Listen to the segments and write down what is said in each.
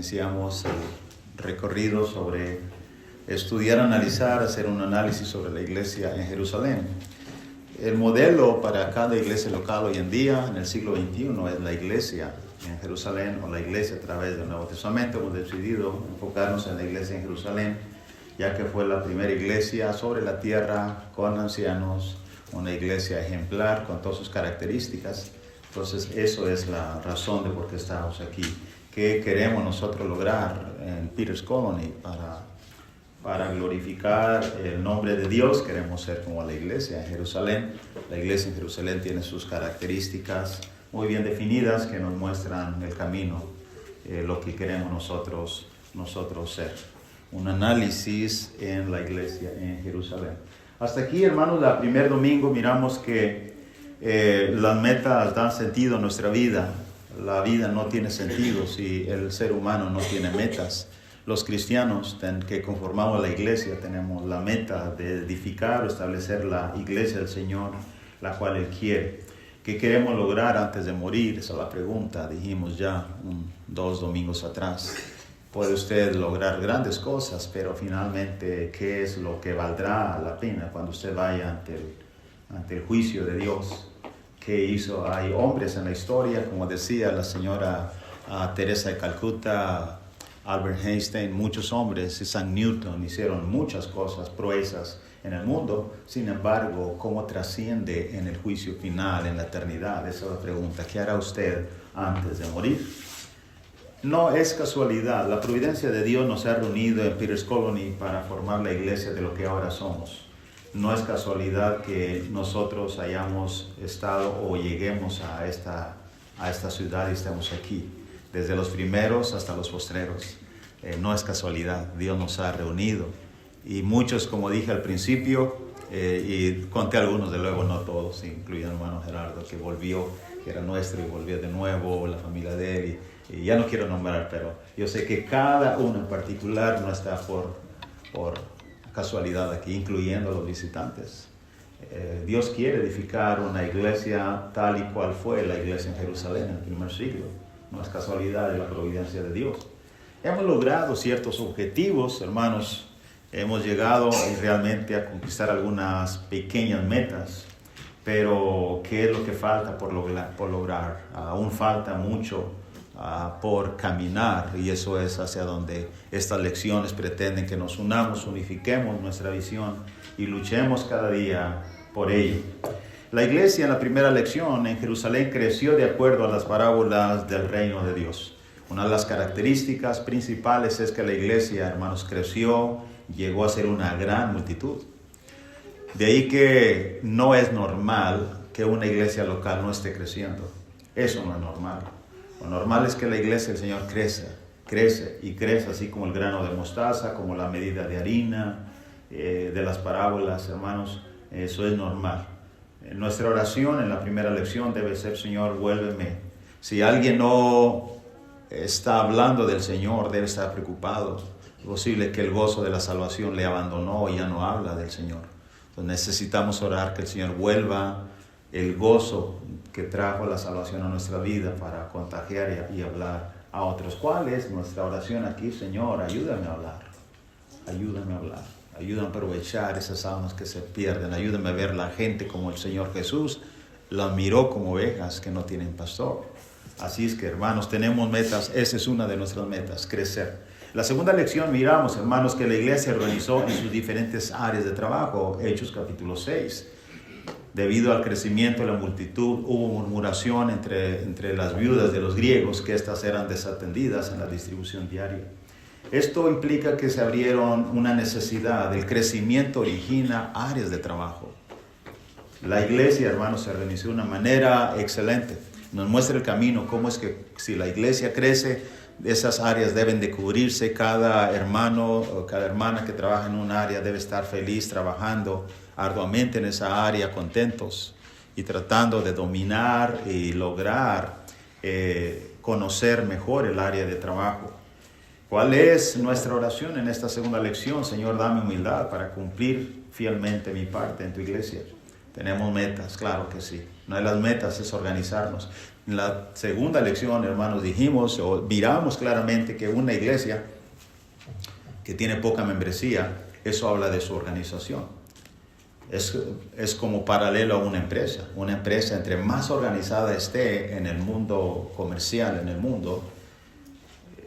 iniciamos el recorrido sobre estudiar, analizar, hacer un análisis sobre la iglesia en Jerusalén. El modelo para cada iglesia local hoy en día, en el siglo XXI, es la iglesia en Jerusalén o la iglesia a través del Nuevo Testamento. Hemos decidido enfocarnos en la iglesia en Jerusalén, ya que fue la primera iglesia sobre la tierra con ancianos, una iglesia ejemplar con todas sus características. Entonces, eso es la razón de por qué estamos aquí. ¿Qué queremos nosotros lograr en Peter's Colony para glorificar el nombre de Dios? Queremos ser como la iglesia en Jerusalén. La iglesia en Jerusalén tiene sus características muy bien definidas que nos muestran el camino, lo que queremos nosotros ser. Un análisis en la iglesia en Jerusalén. Hasta aquí, hermanos, el primer domingo miramos que las metas dan sentido a nuestra vida. La vida no tiene sentido si el ser humano no tiene metas. Los cristianos que conformamos la iglesia tenemos la meta de edificar o establecer la iglesia del Señor, la cual Él quiere. ¿Qué queremos lograr antes de morir? Esa es la pregunta. Dijimos ya 2 domingos atrás. Puede usted lograr grandes cosas, pero finalmente, ¿qué es lo que valdrá la pena cuando usted vaya ante el juicio de Dios? ¿Qué hizo? Hay hombres en la historia, como decía la señora Teresa de Calcuta, Albert Einstein, muchos hombres, Isaac Newton, hicieron muchas cosas, proezas en el mundo. Sin embargo, ¿cómo trasciende en el juicio final, en la eternidad? Esa es la pregunta. ¿Qué hará usted antes de morir? No es casualidad. La providencia de Dios nos ha reunido en Peter's Colony para formar la iglesia de lo que ahora somos. No es casualidad que nosotros hayamos estado o lleguemos a esta ciudad y estemos aquí, desde los primeros hasta los postreros. No es casualidad, Dios nos ha reunido. Y muchos, como dije al principio, y conté algunos, de luego no todos, incluyendo el hermano Gerardo, que volvió, que era nuestro y volvió de nuevo, la familia de él, y ya no quiero nombrar, pero yo sé que cada uno en particular no está por casualidad aquí, incluyendo a los visitantes. Dios quiere edificar una iglesia tal y cual fue la iglesia en Jerusalén en el primer siglo. No es casualidad, es la providencia de Dios. Hemos logrado ciertos objetivos, hermanos. Hemos llegado realmente a conquistar algunas pequeñas metas, pero ¿qué es lo que falta por lograr? Aún falta mucho por caminar, y eso es hacia donde estas lecciones pretenden que nos unamos, unifiquemos nuestra visión y luchemos cada día por ello. La iglesia en la primera lección en Jerusalén creció de acuerdo a las parábolas del reino de Dios. Una de las características principales es que la iglesia, hermanos, creció, llegó a ser una gran multitud. De ahí que no es normal que una iglesia local no esté creciendo. Eso no es normal. Lo normal es que la iglesia del Señor crece y crece, así como el grano de mostaza, como la medida de harina, de las parábolas, hermanos. Eso es normal. Nuestra oración en la primera lección debe ser: Señor, vuélveme. Si alguien no está hablando del Señor, debe estar preocupado. Es posible que el gozo de la salvación le abandonó y ya no habla del Señor. Entonces necesitamos orar que el Señor vuelva el gozo que trajo la salvación a nuestra vida para contagiar y hablar a otros. ¿Cuál es nuestra oración aquí? Señor, ayúdame a hablar. Ayúdame a hablar. Ayúdame a aprovechar esas almas que se pierden. Ayúdame a ver la gente como el Señor Jesús la miró, como ovejas que no tienen pastor. Así es que, hermanos, tenemos metas. Esa es una de nuestras metas, crecer. La segunda lección miramos, hermanos, que la iglesia se organizó en sus diferentes áreas de trabajo. Hechos capítulo 6. Debido al crecimiento de la multitud, hubo murmuración entre las viudas de los griegos, que éstas eran desatendidas en la distribución diaria. Esto implica que se abrieron una necesidad. El crecimiento origina áreas de trabajo. La iglesia, hermanos, se organizó de una manera excelente. Nos muestra el camino, cómo es que si la iglesia crece, esas áreas deben de cubrirse. Cada hermano o cada hermana que trabaja en un área debe estar feliz trabajando arduamente en esa área, contentos y tratando de dominar y lograr conocer mejor el área de trabajo. ¿Cuál es nuestra oración en esta segunda lección? Señor, dame humildad para cumplir fielmente mi parte en tu iglesia. Tenemos metas, claro que sí. Una de las metas es organizarnos. En la segunda lección, hermanos, dijimos o miramos claramente que una iglesia que tiene poca membresía, eso habla de su organización. Es como paralelo a una empresa. Una empresa, entre más organizada esté en el mundo comercial, en el mundo,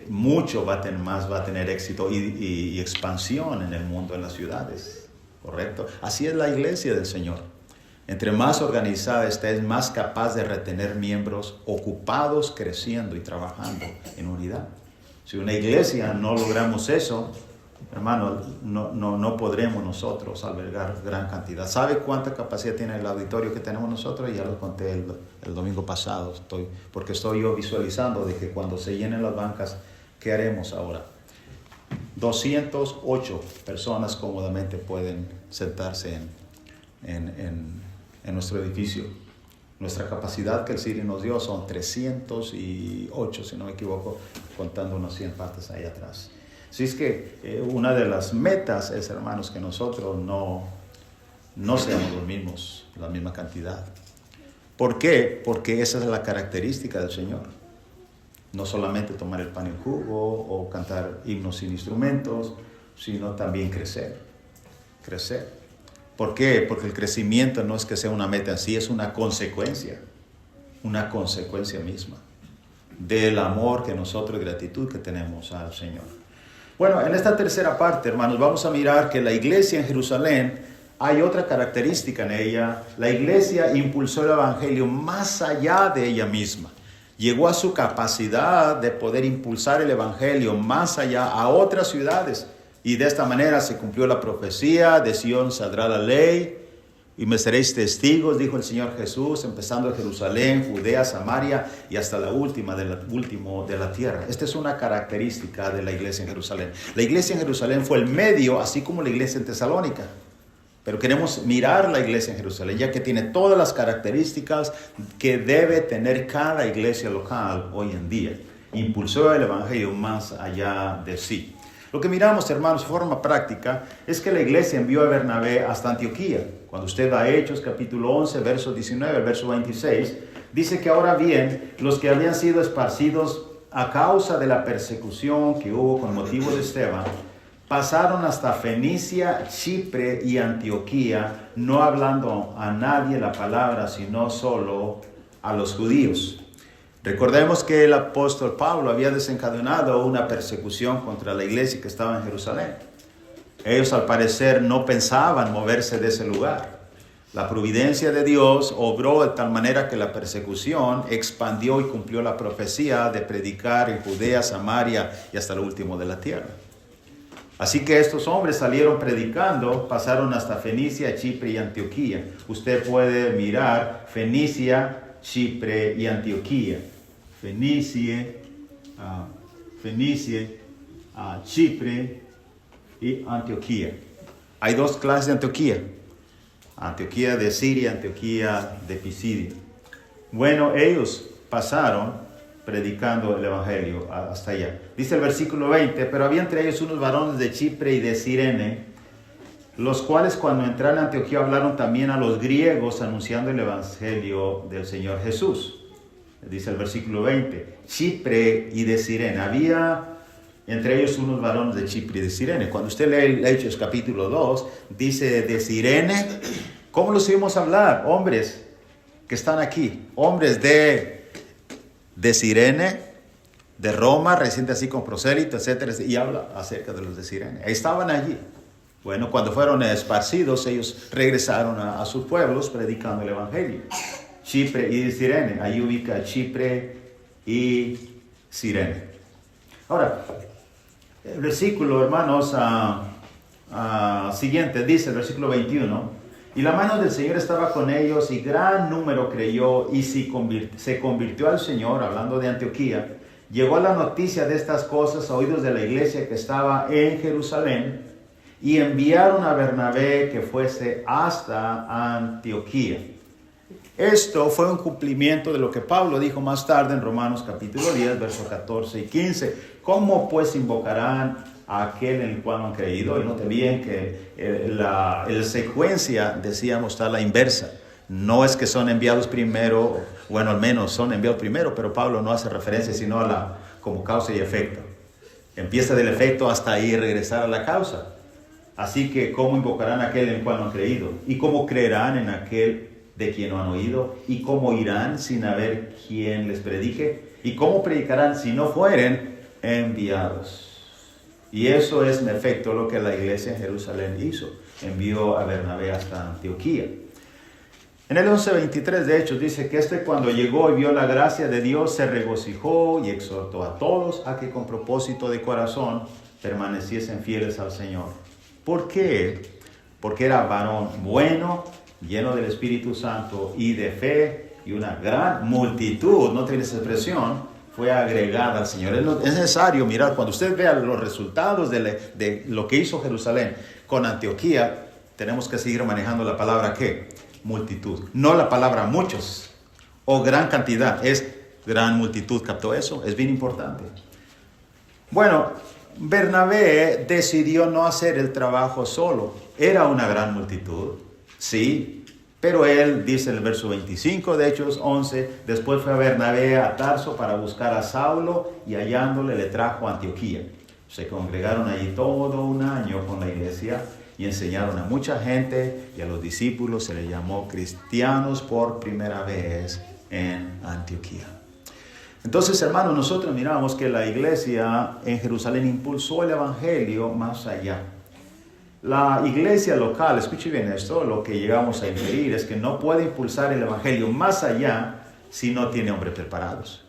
mucho más va a tener éxito y expansión en el mundo, en las ciudades. ¿Correcto? Así es la iglesia del Señor. Entre más organizada esté, es más capaz de retener miembros ocupados, creciendo y trabajando en unidad. Si una iglesia no logramos eso, hermano, no podremos nosotros albergar gran cantidad. ¿Sabe cuánta capacidad tiene el auditorio que tenemos nosotros? Ya lo conté el domingo pasado, porque estoy yo visualizando de que cuando se llenen las bancas, ¿qué haremos ahora? 208 personas cómodamente pueden sentarse en nuestro edificio. Nuestra capacidad que el Siri nos dio son 308, si no me equivoco, contando unos 100 partes ahí atrás. Así es que una de las metas es, hermanos, que nosotros no seamos los mismos, la misma cantidad. ¿Por qué? Porque esa es la característica del Señor. No solamente tomar el pan y el jugo o cantar himnos sin instrumentos, sino también crecer. ¿Por qué? Porque el crecimiento no es que sea una meta en sí, es una consecuencia misma del amor que nosotros y gratitud que tenemos al Señor. Bueno, en esta tercera parte, hermanos, vamos a mirar que la iglesia en Jerusalén, hay otra característica en ella. La iglesia impulsó el evangelio más allá de ella misma. Llegó a su capacidad de poder impulsar el evangelio más allá a otras ciudades. Y de esta manera se cumplió la profecía, de Sion saldrá la ley, y me seréis testigos, dijo el Señor Jesús, empezando de Jerusalén, Judea, Samaria y hasta la última de la tierra. Esta es una característica de la iglesia en Jerusalén. La iglesia en Jerusalén fue el medio, así como la iglesia en Tesalónica. Pero queremos mirar la iglesia en Jerusalén, ya que tiene todas las características que debe tener cada iglesia local hoy en día. Impulsó el evangelio más allá de sí. Lo que miramos, hermanos, de forma práctica, es que la iglesia envió a Bernabé hasta Antioquía. Cuando usted va a Hechos, capítulo 11, verso 19, el verso 26, dice que ahora bien, los que habían sido esparcidos a causa de la persecución que hubo con motivo de Esteban, pasaron hasta Fenicia, Chipre y Antioquía, no hablando a nadie la palabra, sino solo a los judíos. Recordemos que el apóstol Pablo había desencadenado una persecución contra la iglesia que estaba en Jerusalén. Ellos al parecer no pensaban moverse de ese lugar. La providencia de Dios obró de tal manera que la persecución expandió y cumplió la profecía de predicar en Judea, Samaria y hasta lo último de la tierra. Así que estos hombres salieron predicando, pasaron hasta Fenicia, Chipre y Antioquía. Usted puede mirar Fenicia, Chipre y Antioquía. Fenicia, Chipre y Antioquía. Hay dos clases de Antioquía. Antioquía de Siria, Antioquía de Pisidia. Bueno, ellos pasaron predicando el evangelio hasta allá. Dice el versículo 20, pero había entre ellos unos varones de Chipre y de Cirene, los cuales cuando entraron a Antioquía hablaron también a los griegos anunciando el evangelio del Señor Jesús. Dice el versículo 20, Chipre y de Cirene. Había entre ellos unos varones de Chipre y de Cirene. Cuando usted lee Hechos capítulo 2, dice de Cirene. ¿Cómo los oímos hablar? Hombres que están aquí, hombres de Cirene, de Roma, reciente así con prosélito, etcétera, y habla acerca de los de Cirene. Estaban allí. Bueno, cuando fueron esparcidos, ellos regresaron a sus pueblos predicando el evangelio. Chipre y Cirene, ahí ubica Chipre y Cirene. Ahora, el versículo, hermanos, siguiente, dice el versículo 21, y la mano del Señor estaba con ellos y gran número creyó y se convirtió al Señor, hablando de Antioquía. Llegó la noticia de estas cosas a oídos de la iglesia que estaba en Jerusalén y enviaron a Bernabé que fuese hasta Antioquía. Esto fue un cumplimiento de lo que Pablo dijo más tarde en Romanos capítulo 10, versos 14 y 15. ¿Cómo pues invocarán a aquel en el cual no han creído? Y note bien que la secuencia, decíamos, está a la inversa. No es que son enviados primero, bueno, al menos son enviados primero, pero Pablo no hace referencia sino a la como causa y efecto. Empieza del efecto hasta ahí regresar a la causa. Así que, ¿cómo invocarán a aquel en el cual no han creído? ¿Y cómo creerán en aquel de quien no han oído? ¿Y cómo irán sin haber quien les predique? ¿Y cómo predicarán si no fueren enviados? Y eso es en efecto lo que la iglesia en Jerusalén hizo. Envió a Bernabé hasta Antioquía. En el 11:23 de Hechos dice que cuando llegó y vio la gracia de Dios se regocijó y exhortó a todos a que con propósito de corazón permaneciesen fieles al Señor. ¿Por qué? Porque era varón bueno, lleno del Espíritu Santo y de fe, y una gran multitud, no tiene esa expresión, fue agregada al Señor. Es necesario mirar, cuando usted vea los resultados de lo que hizo Jerusalén con Antioquía, tenemos que seguir manejando la palabra ¿qué? Multitud. No la palabra muchos o gran cantidad, es gran multitud. ¿Captó eso? Es bien importante. Bueno, Bernabé decidió no hacer el trabajo solo. Era una gran multitud, sí, pero él dice en el verso 25 de Hechos 11, después fue a Bernabé a Tarso para buscar a Saulo y hallándole le trajo a Antioquía. Se congregaron allí todo un año con la iglesia y enseñaron a mucha gente, y a los discípulos se les llamó cristianos por primera vez en Antioquía. Entonces, hermanos, nosotros miramos que la iglesia en Jerusalén impulsó el evangelio más allá. La iglesia local, escuche bien esto, lo que llegamos a inferir es que no puede impulsar el evangelio más allá si no tiene hombres preparados.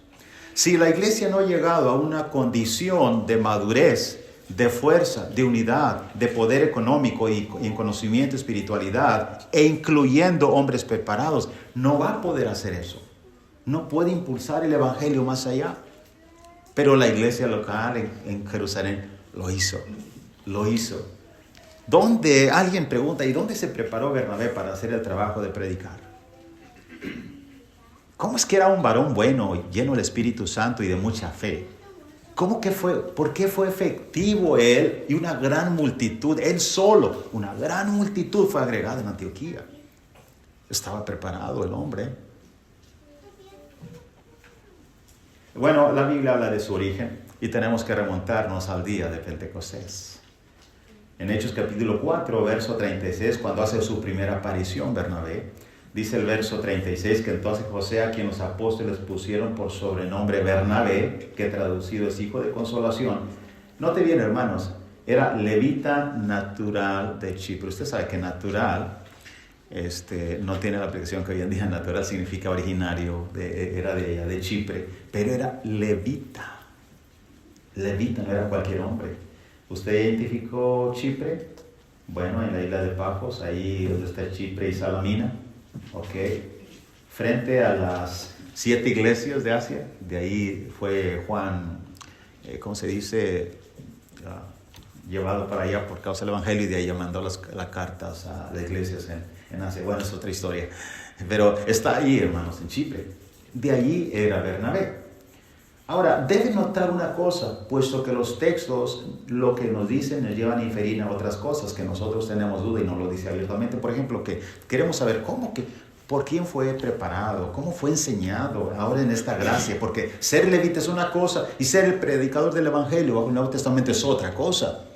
Si la iglesia no ha llegado a una condición de madurez, de fuerza, de unidad, de poder económico y en conocimiento, espiritualidad, e incluyendo hombres preparados, no va a poder hacer eso. No puede impulsar el evangelio más allá. Pero la iglesia local en Jerusalén lo hizo. ¿Dónde? Alguien pregunta, ¿y dónde se preparó Bernabé para hacer el trabajo de predicar? ¿Cómo es que era un varón bueno, lleno del Espíritu Santo y de mucha fe? ¿Cómo que fue? ¿Por qué fue efectivo él y una gran multitud? Él solo, una gran multitud fue agregada en Antioquía. Estaba preparado el hombre. Bueno, la Biblia habla de su origen y tenemos que remontarnos al día de Pentecostés. En Hechos capítulo 4, verso 36, cuando hace su primera aparición Bernabé, dice el verso 36 que entonces José, a quien los apóstoles pusieron por sobrenombre Bernabé, que traducido es hijo de consolación. Note bien, hermanos, era levita natural de Chipre. Usted sabe que natural no tiene la aplicación que hoy en día natural significa originario, era de allá, de Chipre, pero era levita. Levita, no era cualquier hombre. ¿Usted identificó Chipre? Bueno, en la isla de Pafos, ahí donde está Chipre y Salamina, frente a las 7 iglesias de Asia. De ahí fue Juan, ¿cómo se dice? Llevado para allá por causa del evangelio, y de ahí mandó las cartas a las iglesias en Asia. Bueno, es otra historia, pero está ahí, hermanos, en Chipre. De allí era Bernabé. Ahora, deben notar una cosa, puesto que los textos lo que nos dicen nos llevan a inferir a otras cosas que nosotros tenemos duda y no lo dice abiertamente. Por ejemplo, que queremos saber por quién fue preparado, cómo fue enseñado ahora en esta gracia, porque ser levita es una cosa y ser el predicador del evangelio bajo el Nuevo Testamento es otra cosa.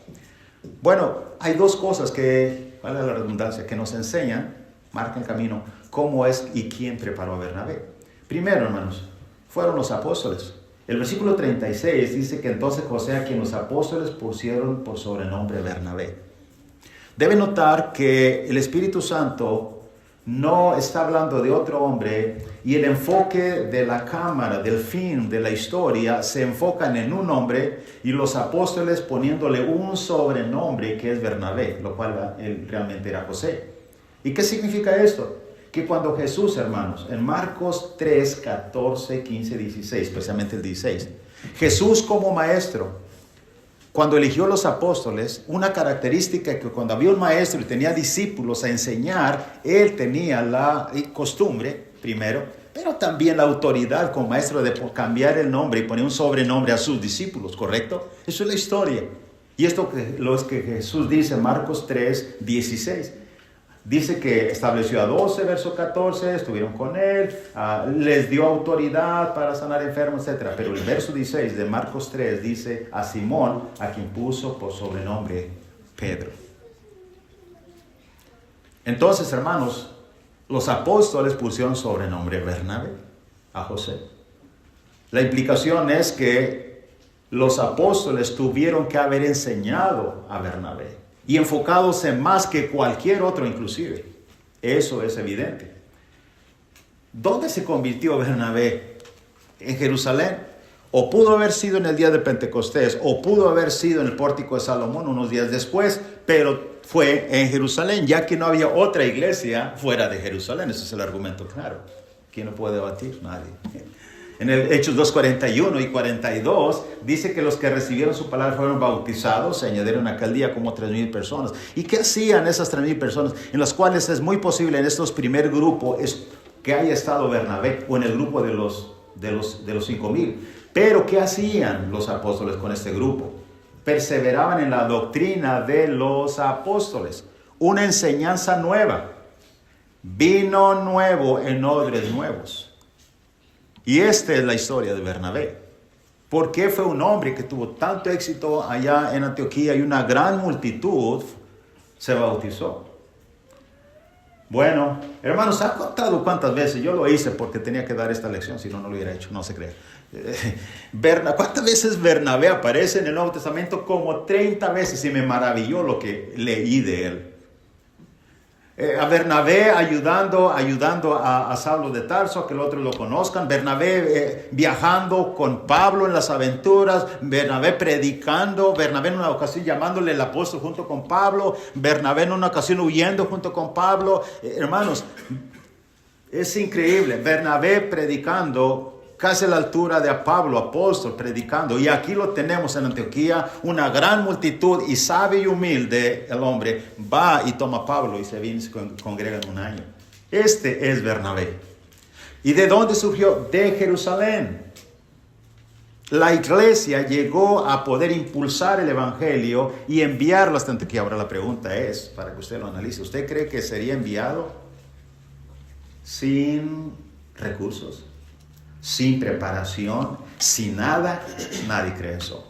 Bueno, hay dos cosas que, vale la redundancia, que nos enseñan, marcan el camino, cómo es y quién preparó a Bernabé. Primero, hermanos, fueron los apóstoles. El versículo 36 dice que entonces José, a quien los apóstoles pusieron por sobrenombre Bernabé. Debe notar que el Espíritu Santo no está hablando de otro hombre, y el enfoque de la cámara, del fin de la historia, se enfocan en un hombre y los apóstoles poniéndole un sobrenombre que es Bernabé, lo cual él realmente era José. ¿Y qué significa esto? Que cuando Jesús, hermanos, en Marcos 3, 14, 15, 16, especialmente el 16, Jesús como maestro, cuando eligió los apóstoles, una característica que cuando había un maestro y tenía discípulos a enseñar, él tenía la costumbre, primero, pero también la autoridad como maestro de cambiar el nombre y poner un sobrenombre a sus discípulos, ¿correcto? Eso es la historia. Y esto es lo que Jesús dice en Marcos 3, 16. Dice que estableció a 12, verso 14, estuvieron con él, les dio autoridad para sanar enfermos, etc. Pero el verso 16 de Marcos 3 dice a Simón, a quien puso por sobrenombre Pedro. Entonces, hermanos, los apóstoles pusieron sobrenombre Bernabé a José. La implicación es que los apóstoles tuvieron que haber enseñado a Bernabé y enfocados en más que cualquier otro inclusive. Eso es evidente. ¿Dónde se convirtió Bernabé? ¿En Jerusalén? O pudo haber sido en el día de Pentecostés, o pudo haber sido en el pórtico de Salomón unos días después, pero fue en Jerusalén, ya que no había otra iglesia fuera de Jerusalén. Ese es el argumento claro. ¿Quién lo puede debatir? Nadie. En el Hechos 2:41 y 42 dice que los que recibieron su palabra fueron bautizados, se añadieron aquel día como 3,000 personas. ¿Y qué hacían esas 3,000 personas? En las cuales es muy posible en estos primer grupos que haya estado Bernabé o en el grupo de los 5,000. Pero ¿qué hacían los apóstoles con este grupo? Perseveraban en la doctrina de los apóstoles, una enseñanza nueva, vino nuevo en odres nuevos. Y esta es la historia de Bernabé. ¿Por qué fue un hombre que tuvo tanto éxito allá en Antioquía y una gran multitud se bautizó? Bueno, hermanos, ¿ha contado cuántas veces? Yo lo hice porque tenía que dar esta lección, si no, no lo hubiera hecho, no se cree. ¿Cuántas veces Bernabé aparece en el Nuevo Testamento? Como 30 veces, y me maravilló lo que leí de él. A Bernabé ayudando a Saulo de Tarso, a que el otro lo conozcan. Bernabé viajando con Pablo en las aventuras. Bernabé predicando. Bernabé en una ocasión llamándole el apóstol junto con Pablo. Bernabé en una ocasión huyendo junto con Pablo. Hermanos, es increíble. Bernabé predicando casi a la altura de Pablo, apóstol, predicando. Y aquí lo tenemos en Antioquía, una gran multitud, y sabio y humilde el hombre va y toma a Pablo y se viene y se congrega en un año. Este es Bernabé. ¿Y de dónde surgió? De Jerusalén. La iglesia llegó a poder impulsar el evangelio y enviarlo hasta Antioquía. Ahora la pregunta es, para que usted lo analice, ¿usted cree que sería enviado sin recursos, sin preparación, sin nada? Nadie cree eso.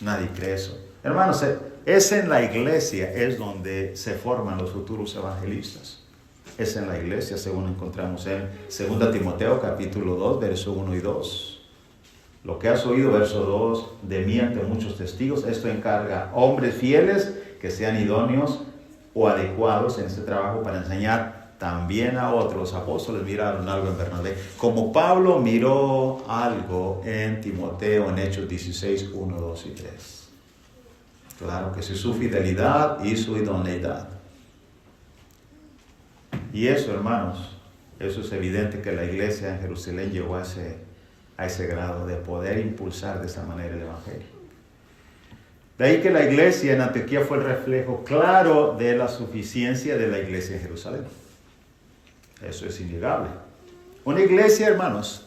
Nadie cree eso. Hermanos, es en la iglesia es donde se forman los futuros evangelistas. Es en la iglesia, según encontramos en 2 Timoteo capítulo 2, verso 1 y 2. Lo que has oído, verso 2, de mí ante muchos testigos, esto encarga a hombres fieles que sean idóneos o adecuados en este trabajo para enseñar también a otros. Los apóstoles miraron algo en Bernabé, como Pablo miró algo en Timoteo en Hechos 16, 1, 2 y 3. Claro que sí, su fidelidad y su idoneidad. Y eso, hermanos, eso es evidente que la iglesia en Jerusalén llegó a ese grado de poder impulsar de esa manera el evangelio. De ahí que la iglesia en Antioquía fue el reflejo claro de la suficiencia de la iglesia en Jerusalén. Eso es innegable. Una iglesia, hermanos,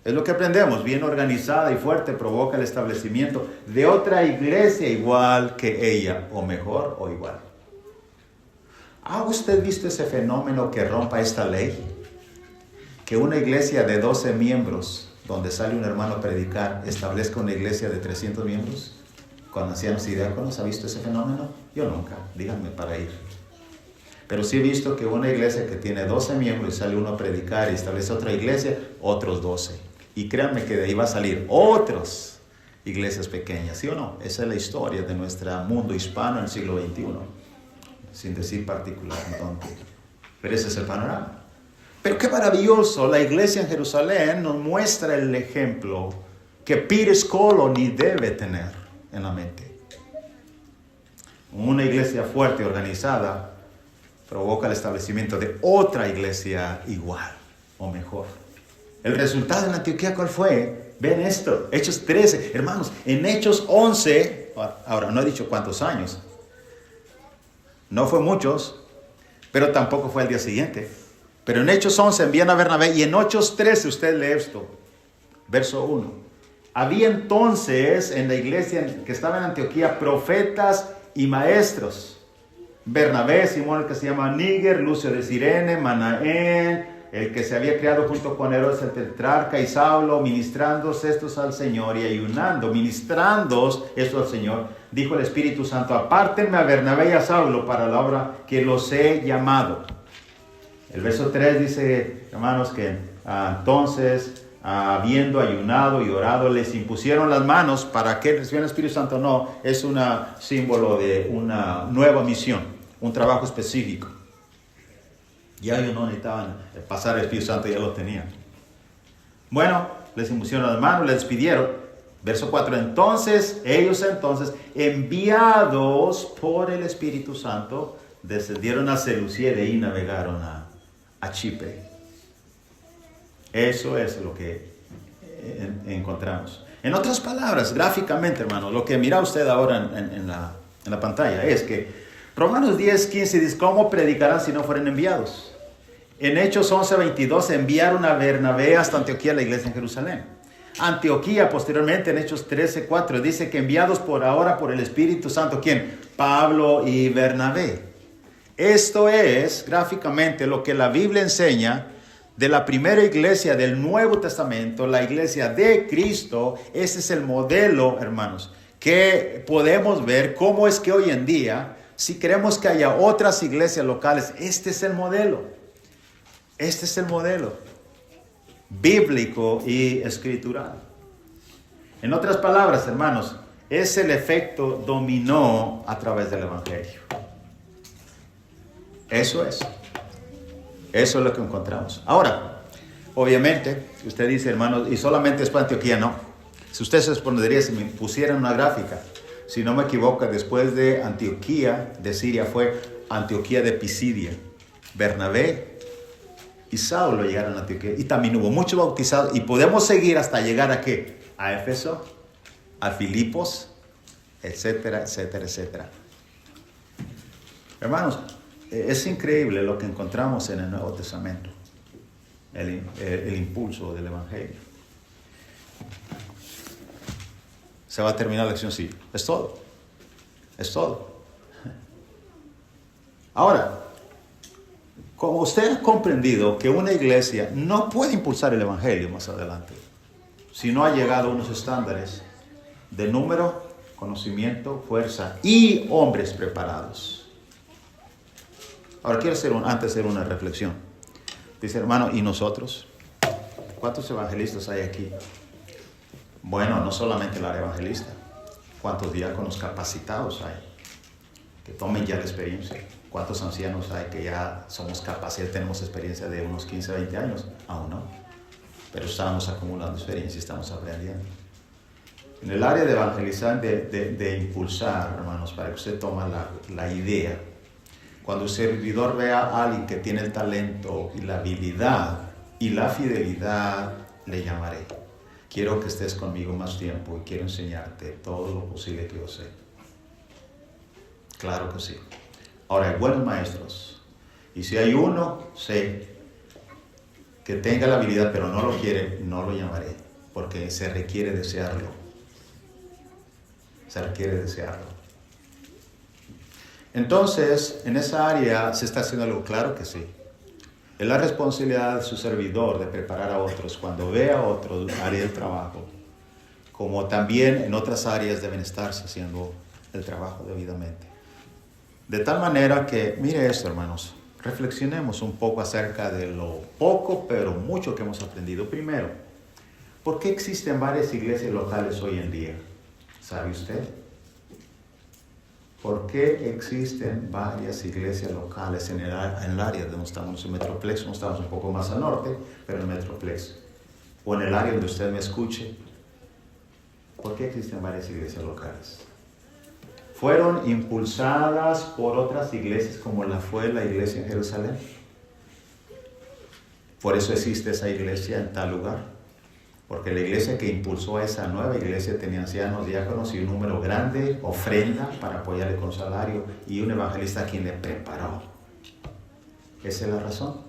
es lo que aprendemos, bien organizada y fuerte, provoca el establecimiento de otra iglesia igual que ella, o mejor, o igual. ¿Ha usted visto ese fenómeno que rompa esta ley? Que una iglesia de 12 miembros, donde sale un hermano a predicar, establezca una iglesia de 300 miembros, con ancianos y diáconos. ¿Ha visto ese fenómeno? Yo nunca, díganme para ir. Pero sí he visto que una iglesia que tiene 12 miembros y sale uno a predicar y establece otra iglesia, otros 12. Y créanme que de ahí va a salir otras iglesias pequeñas, ¿sí o no? Esa es la historia de nuestro mundo hispano en el siglo XXI, sin decir particularmente. Pero ese es el panorama. Pero qué maravilloso, la iglesia en Jerusalén nos muestra el ejemplo que Peter Scoloni debe tener en la mente. Una iglesia fuerte y organizada provoca el establecimiento de otra iglesia igual o mejor. El resultado en Antioquía, ¿cuál fue? Ven esto, Hechos 13. Hermanos, en Hechos 11, ahora no he dicho cuántos años, no fue muchos, pero tampoco fue el día siguiente. Pero en Hechos 11 envían a Bernabé, y en Hechos 13 usted lee esto, verso 1. Había entonces en la iglesia que estaba en Antioquía profetas y maestros. Bernabé, Simón el que se llama Níger, Lucio de Cirene, Manaén, el que se había criado junto con Herodes el tetrarca, y Saulo, ministrando estos al Señor y ayunando, ministrando esto al Señor, dijo el Espíritu Santo: apártenme a Bernabé y a Saulo para la obra que los he llamado. El verso 3 dice, hermanos, que entonces, habiendo ayunado y orado, les impusieron las manos. ¿Para que recibieran el Espíritu Santo? No, es un símbolo de una nueva misión, un trabajo específico. Ya ellos no necesitaban pasar el Espíritu Santo, ya lo tenían. Bueno, les impusieron las manos, les despidieron. Verso 4, ellos enviados por el Espíritu Santo, descendieron a Seleucia y de ahí navegaron a Chipre. Eso es lo que encontramos. En otras palabras, gráficamente, hermano, lo que mira usted ahora en la pantalla es que Romanos 10:15 dice: ¿cómo predicarán si no fueren enviados? En Hechos 11:22 enviaron a Bernabé hasta Antioquía, la iglesia en Jerusalén. Antioquía, posteriormente, en Hechos 13:4, dice que enviados por ahora por el Espíritu Santo. ¿Quién? Pablo y Bernabé. Esto es, gráficamente, lo que la Biblia enseña de la primera iglesia del Nuevo Testamento, la iglesia de Cristo. Ese es el modelo, hermanos, que podemos ver cómo es que hoy en día, si queremos que haya otras iglesias locales, este es el modelo. Este es el modelo bíblico y escritural. En otras palabras, hermanos, es el efecto dominó a través del Evangelio. Eso es lo que encontramos. Ahora, obviamente, usted dice, hermano, y solamente es para Antioquía. No. Si usted se respondería, si me pusieran una gráfica, si no me equivoco, después de Antioquía de Siria fue Antioquía de Pisidia. Bernabé y Saulo llegaron a Antioquía, y también hubo muchos bautizados, y podemos seguir hasta llegar a ¿qué? A Éfeso, a Filipos, etcétera, etcétera, etcétera. Hermanos, es increíble lo que encontramos en el Nuevo Testamento, el impulso del Evangelio. ¿Se va a terminar la lección? Sí, es todo. Es todo. Ahora, como usted ha comprendido que una iglesia no puede impulsar el Evangelio más adelante si no ha llegado a unos estándares de número, conocimiento, fuerza y hombres preparados. Ahora quiero hacer una reflexión. Dice, hermano, ¿y nosotros? ¿Cuántos evangelistas hay aquí? Bueno, no solamente el área evangelista. ¿Cuántos diáconos capacitados hay que tomen ya la experiencia? ¿Cuántos ancianos hay que ya somos capaces, tenemos experiencia de unos 15, 20 años? Aún no. Pero estamos acumulando experiencia y estamos aprendiendo. En el área de evangelizar, de impulsar, hermanos, para que usted tome la idea. Cuando un servidor vea a alguien que tiene el talento y la habilidad y la fidelidad, le llamaré. Quiero que estés conmigo más tiempo y quiero enseñarte todo lo posible que yo sé. Claro que sí. Ahora, hay buenos maestros. Y si hay uno, sé, que tenga la habilidad pero no lo quiere, no lo llamaré. Porque se requiere desearlo. Se requiere desearlo. Entonces, en esa área se está haciendo algo, claro que sí. Es la responsabilidad de su servidor de preparar a otros cuando vea a otros área del trabajo, como también en otras áreas deben estarse haciendo el trabajo debidamente. De tal manera que, mire esto, hermanos, reflexionemos un poco acerca de lo poco pero mucho que hemos aprendido. Primero, ¿por qué existen varias iglesias locales hoy en día? ¿Sabe usted? ¿Por qué existen varias iglesias locales en el área donde estamos, en Metroplex? No estamos un poco más al norte, pero en Metroplex. O en el área donde usted me escuche. ¿Por qué existen varias iglesias locales? ¿Fueron impulsadas por otras iglesias como fue la iglesia en Jerusalén? ¿Por eso existe esa iglesia en tal lugar? Porque la iglesia que impulsó a esa nueva iglesia tenía ancianos, diáconos y un número grande, ofrenda para apoyarle con salario y un evangelista quien le preparó. Esa es la razón.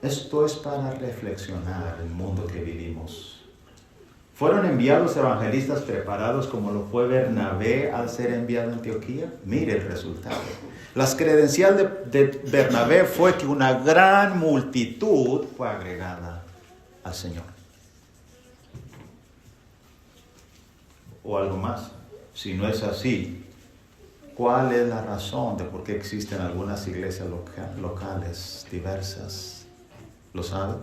Esto es para reflexionar el mundo que vivimos. ¿Fueron enviados evangelistas preparados como lo fue Bernabé al ser enviado a Antioquía? Mire el resultado. Las credenciales de Bernabé fue que una gran multitud fue agregada al Señor. O algo más. Si no es así, ¿cuál es la razón de por qué existen algunas iglesias locales diversas? ¿Lo sabe?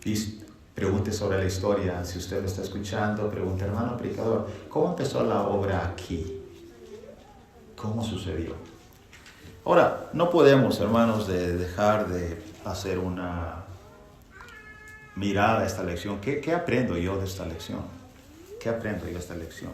Y pregunte sobre la historia. Si usted lo está escuchando, pregunte, hermano predicador, ¿cómo empezó la obra aquí? ¿Cómo sucedió? Ahora, no podemos, hermanos, dejar de hacer una mirada a esta lección. ¿Qué aprendo yo de esta lección? ¿Qué aprendo yo de esta lección?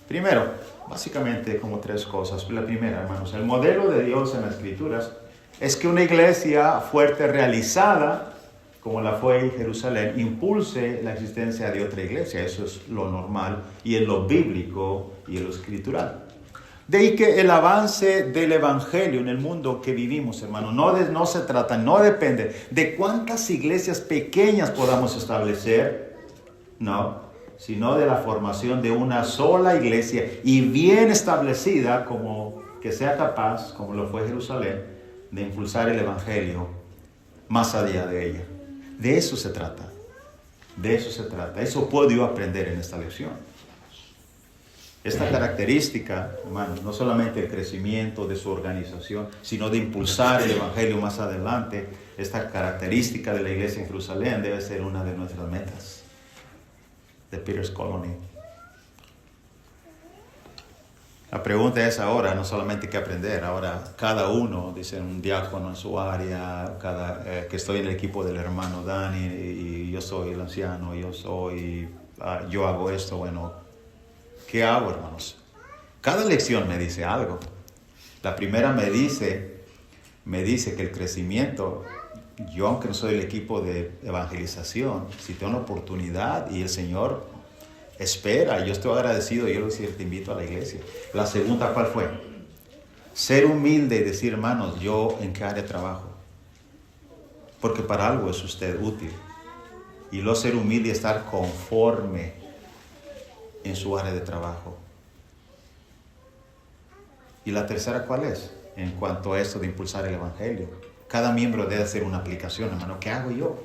Primero, básicamente como tres cosas. La primera, hermanos, el modelo de Dios en las Escrituras es que una iglesia fuerte, realizada, como la fue en Jerusalén, impulse la existencia de otra iglesia. Eso es lo normal y en lo bíblico y en lo escritural. De ahí que el avance del evangelio en el mundo que vivimos, hermano, no depende de cuántas iglesias pequeñas podamos establecer, no, sino de la formación de una sola iglesia y bien establecida, como que sea capaz, como lo fue Jerusalén, de impulsar el evangelio más allá de ella. De eso se trata. De eso se trata. Eso puedo yo aprender en esta lección. Esta característica, hermanos, no solamente el crecimiento de su organización, sino de impulsar el evangelio más adelante, esta característica de la iglesia en Jerusalén debe ser una de nuestras metas de Peter's Colony. La pregunta es ahora, no solamente qué aprender, ahora cada uno, dice un diácono en su área, que estoy en el equipo del hermano Dani y yo soy el anciano, yo hago esto, bueno, ¿qué hago, hermanos? Cada lección me dice algo. La primera me dice que el crecimiento, yo aunque no soy el equipo de evangelización, si tengo una oportunidad y el Señor espera, yo estoy agradecido, yo te invito a la iglesia. La segunda, ¿cuál fue? Ser humilde y decir, hermanos, ¿yo en qué área trabajo? Porque para algo es usted útil. Y luego ser humilde y estar conforme en su área de trabajo. Y la tercera, ¿cuál es? En cuanto a esto de impulsar el evangelio. Cada miembro debe hacer una aplicación, hermano. ¿Qué hago yo?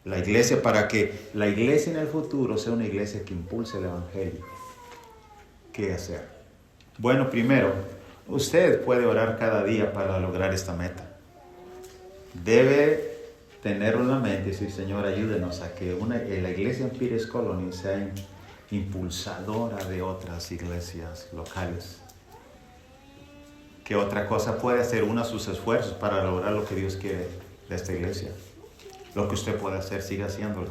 La iglesia, para que la iglesia en el futuro sea una iglesia que impulse el evangelio. ¿Qué hacer? Bueno, primero, usted puede orar cada día para lograr esta meta. Debe tenerlo en la mente y decir, Señor, ayúdenos a que la iglesia en Peter's Colony sea impulsadora de otras iglesias locales. ¿Qué otra cosa puede hacer uno de sus esfuerzos para lograr lo que Dios quiere de esta iglesia? Lo que usted puede hacer, siga haciéndolo.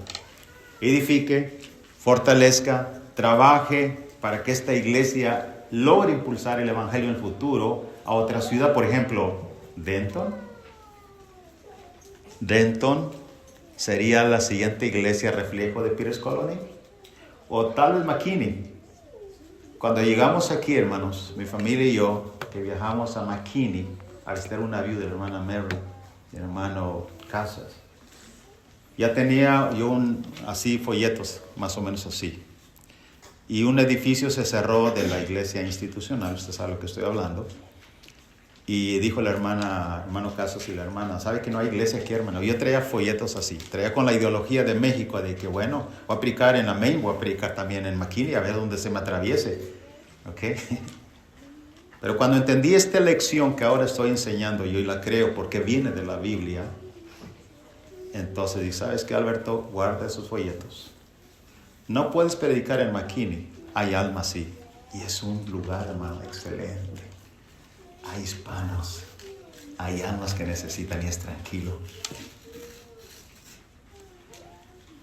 Edifique, fortalezca, trabaje para que esta iglesia logre impulsar el evangelio en el futuro a otra ciudad. Por ejemplo, Denton. Denton sería la siguiente iglesia reflejo de Peter's Colony. O tal vez McKinney. Cuando llegamos aquí, hermanos, mi familia y yo, que viajamos a McKinney a visitar una viuda de la hermana Mary, mi hermano Casas. Ya tenía yo así folletos, más o menos así. Y un edificio se cerró de la iglesia institucional, usted sabe lo que estoy hablando. Y dijo la hermano Casas y la hermana, ¿sabe que no hay iglesia aquí, hermano? Yo traía folletos así, traía con la ideología de México, de que bueno, voy a predicar en Amén, voy a predicar también en McKinney, a ver dónde se me atraviese. ¿Ok? Pero cuando entendí esta lección que ahora estoy enseñando, yo la creo porque viene de la Biblia, entonces dije, ¿sabes qué, Alberto? Guarda esos folletos. No puedes predicar en McKinney, hay almas sí, y es un lugar, hermano, excelente. Hay hispanos, hay almas que necesitan y es tranquilo.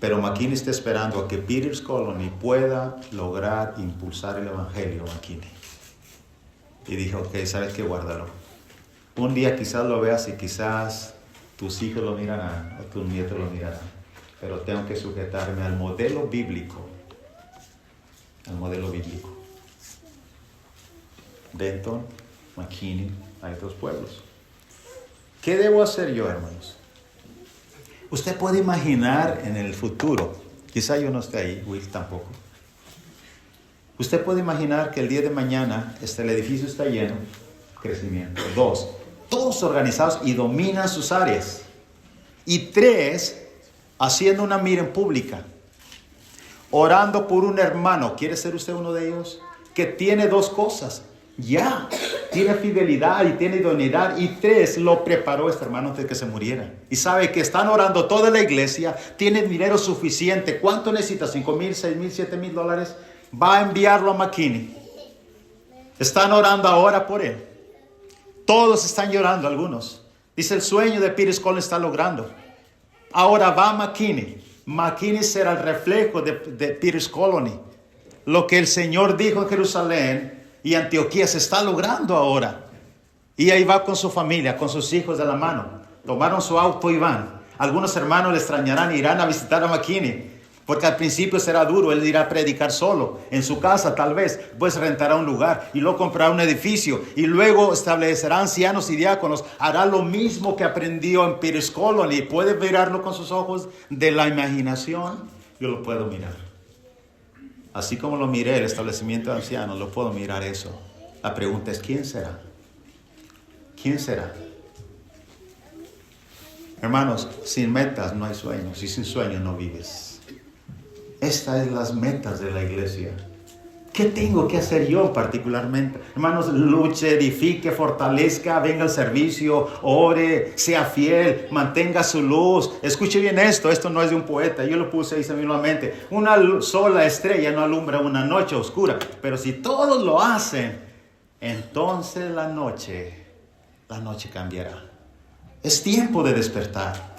Pero McKinney está esperando a que Peter's Colony pueda lograr impulsar el evangelio a McKinney. Y dijo, ok, ¿sabes qué? Guárdalo. Un día quizás lo veas y quizás tus hijos lo mirarán o tus nietos lo mirarán. Pero tengo que sujetarme al modelo bíblico. Al modelo bíblico. Denton, McKinney, hay otros pueblos. ¿Qué debo hacer yo, hermanos? Usted puede imaginar en el futuro, Quizá yo no esté ahí, Will tampoco. Usted puede imaginar que el día de mañana el edificio está lleno, crecimiento. 2, todos organizados y dominan sus áreas. Y 3, haciendo una mira pública, orando por un hermano. ¿Quiere ser usted uno de ellos? Que tiene 2 cosas. Ya, tiene fidelidad y tiene idoneidad. Y 3, lo preparó este hermano antes de que se muriera. Y sabe que están orando toda la iglesia, tiene dinero suficiente. ¿Cuánto necesita? $5,000, $6,000, $7,000. Va a enviarlo a McKinney. Están orando ahora por él. Todos están llorando, algunos. Dice, el sueño de Peter Scolari está logrando. Ahora va a McKinney. McKinney será el reflejo de Peter Scolari. Lo que el Señor dijo en Jerusalén y Antioquía se está logrando ahora. Y ahí va con su familia, con sus hijos de la mano. Tomaron su auto y van. Algunos hermanos le extrañarán e irán a visitar a McKinney. Porque al principio será duro, él irá a predicar solo, en su casa tal vez, pues rentará un lugar y luego comprará un edificio y luego establecerá ancianos y diáconos, hará lo mismo que aprendió en Peter Scolari. ¿Puede mirarlo con sus ojos de la imaginación? Yo lo puedo mirar. Así como lo miré el establecimiento de ancianos, lo puedo mirar eso. La pregunta es, ¿quién será? ¿Quién será? Hermanos, sin metas no hay sueños y sin sueños no vives. Estas son las metas de la iglesia. ¿Qué tengo que hacer yo particularmente? Hermanos, luche, edifique, fortalezca, venga al servicio, ore, sea fiel, mantenga su luz. Escuche bien esto no es de un poeta, yo lo puse ahí mismamente. Una sola estrella no alumbra una noche oscura, pero si todos lo hacen, entonces la noche cambiará. Es tiempo de despertar.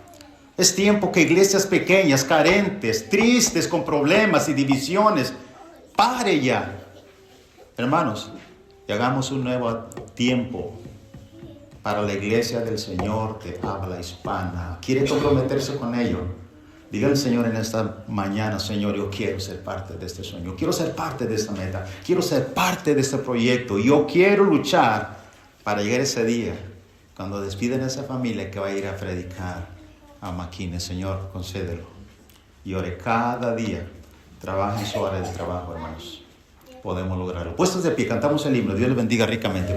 Es tiempo que iglesias pequeñas, carentes, tristes, con problemas y divisiones, pare ya. Hermanos, y hagamos un nuevo tiempo para la iglesia del Señor de habla hispana. ¿Quiere comprometerse con ello? Diga al Señor en esta mañana, Señor, yo quiero ser parte de este sueño. Quiero ser parte de esta meta. Quiero ser parte de este proyecto. Yo quiero luchar para llegar ese día cuando despiden a esa familia que va a ir a predicar a McKinney. Señor, concédelo. Y ore cada día. Trabaja en su área de trabajo, hermanos. Podemos lograrlo. Puestos de pie, cantamos el himno. Dios les bendiga ricamente.